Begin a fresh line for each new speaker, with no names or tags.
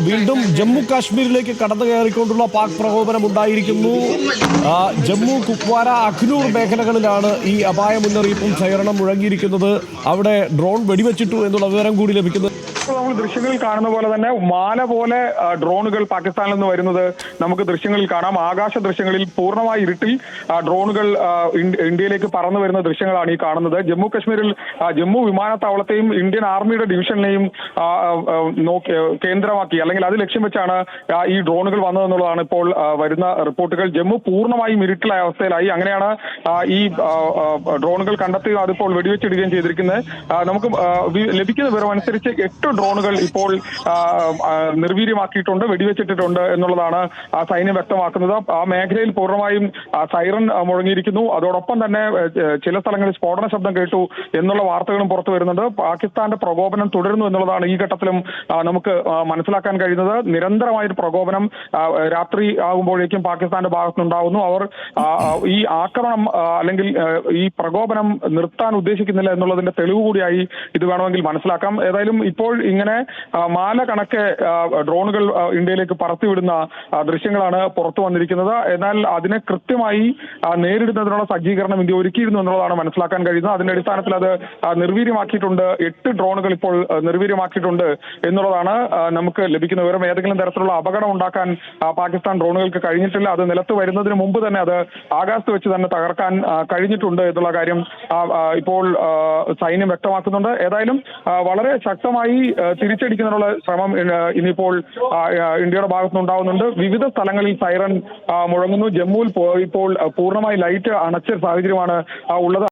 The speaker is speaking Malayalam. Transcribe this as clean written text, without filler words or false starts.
വീണ്ടും ജമ്മു കാശ്മീരിലേക്ക് കടന്നു കയറിക്കൊണ്ടുള്ള പാക് പ്രകോപനം ഉണ്ടായിരിക്കുന്നു. ജമ്മു, കുപ്വാര, അഖ്നൂർ മേഖലകളിലാണ് ഈ അപായ മുന്നറിയിപ്പും സൈറണും മുഴങ്ങിയിരിക്കുന്നത്. അവിടെ ഡ്രോൺ വെടിവെച്ചിട്ടു എന്നുള്ള വിവരം കൂടി ലഭിക്കുന്നത്.
നമ്മൾ ദൃശ്യങ്ങളിൽ കാണുന്ന പോലെ തന്നെ മാല പോലെ ഡ്രോണുകൾ പാകിസ്ഥാനിൽ നിന്ന് വരുന്നത് നമുക്ക് ദൃശ്യങ്ങളിൽ കാണാം. ആകാശ ദൃശ്യങ്ങളിൽ പൂർണ്ണമായി ഇരുട്ടിൽ ഡ്രോണുകൾ ഇന്ത്യയിലേക്ക് പറന്നു വരുന്ന ദൃശ്യങ്ങളാണ് ഈ കാണുന്നത്. ജമ്മു കശ്മീരിൽ ജമ്മു വിമാനത്താവളത്തെയും ഇന്ത്യൻ ആർമിയുടെ ഡിവിഷനെയും കേന്ദ്രമാക്കി, അല്ലെങ്കിൽ അത് ലക്ഷ്യം വെച്ചാണ് ഈ ഡ്രോണുകൾ വന്നതെന്നുള്ളതാണ് ഇപ്പോൾ വരുന്ന റിപ്പോർട്ടുകൾ. ജമ്മു പൂർണ്ണമായും ഇരുട്ടിലായ അവസ്ഥയിലായി. അങ്ങനെയാണ് ഈ ഡ്രോണുകൾ കണ്ടെത്തുകയും അതിപ്പോൾ വെടിവെച്ചിടുകയും ചെയ്തിരിക്കുന്നത്. നമുക്ക് ലഭിക്കുന്ന വിവരം അനുസരിച്ച് 8 ഡ്രോണുകൾ ഇപ്പോൾ നിർവീര്യമാക്കിയിട്ടുണ്ട്, വെടിവെച്ചിട്ടിട്ടുണ്ട് എന്നുള്ളതാണ് സൈന്യം വ്യക്തമാക്കുന്നത്. ആ മേഖലയിൽ പൂർണ്ണമായും സൈറൺ മുഴങ്ങിയിരിക്കുന്നു. അതോടൊപ്പം തന്നെ ചില സ്ഥലങ്ങളിൽ സ്ഫോടന ശബ്ദം കേട്ടു എന്നുള്ള വാർത്തകളും പുറത്തു വരുന്നുണ്ട്. പാകിസ്ഥാന്റെ പ്രകോപനം തുടരുന്നു എന്നുള്ളതാണ് ഈ ഘട്ടത്തിലും നമുക്ക് മനസ്സിലാക്കാൻ കഴിയുന്നത്. നിരന്തരമായൊരു പ്രകോപനം രാത്രി ആകുമ്പോഴേക്കും പാകിസ്ഥാന്റെ ഭാഗത്തുനിന്നുണ്ടാവുന്നു. അവർ ഈ ആക്രമണം അല്ലെങ്കിൽ ഈ പ്രകോപനം നിർത്താൻ ഉദ്ദേശിക്കുന്നില്ല എന്നുള്ളതിന്റെ തെളിവ് കൂടിയായി ഇത് വേണമെങ്കിൽ മനസ്സിലാക്കാം. ഏതായാലും ഇപ്പോൾ ഇങ്ങനെ മാല കണക്കെ ഡ്രോണുകൾ ഇന്ത്യയിലേക്ക് പറത്തിവിടുന്ന ദൃശ്യങ്ങളാണ് പുറത്തു വന്നിരിക്കുന്നത്. എന്നാൽ അതിനെ കൃത്യമായി നേരിടുന്നതിനുള്ള സജ്ജീകരണം ഇന്ത്യ ഒരുക്കിയിരുന്നു എന്നുള്ളതാണ് മനസ്സിലാക്കാൻ കഴിയുന്നത്. അതിന്റെ അടിസ്ഥാനത്തിൽ അത് നിർവീര്യമാക്കിയിട്ടുണ്ട്. 8 ഡ്രോണുകൾ ഇപ്പോൾ നിർവീര്യമാക്കിയിട്ടുണ്ട് എന്നുള്ളതാണ് നമുക്ക് ലഭിക്കുന്ന വിവരം. ഏതെങ്കിലും തരത്തിലുള്ള അപകടം ഉണ്ടാക്കാൻ പാകിസ്ഥാൻ ഡ്രോണുകൾക്ക് കഴിഞ്ഞിട്ടില്ല. അത് നിലത്ത് വരുന്നതിന് മുമ്പ് തന്നെ അത് ആകാശത്ത് വെച്ച് തന്നെ തകർക്കാൻ കഴിഞ്ഞിട്ടുണ്ട് എന്നുള്ള കാര്യം ഇപ്പോൾ സൈന്യം വ്യക്തമാക്കുന്നുണ്ട്. ഏതായാലും വളരെ ശക്തമായി തിരിച്ചടിക്കുന്നതിനുള്ള ശ്രമം ഇനിയിപ്പോൾ ഇന്ത്യയുടെ ഭാഗത്തുനിന്നുണ്ടാവുന്നുണ്ട്. വിവിധ സ്ഥലങ്ങളിൽ സൈറൺ മുഴങ്ങുന്നു. ജമ്മുവിൽ ഇപ്പോൾ പൂർണ്ണമായി ലൈറ്റ് അണച്ച സാഹചര്യമാണ് ഉള്ളത്.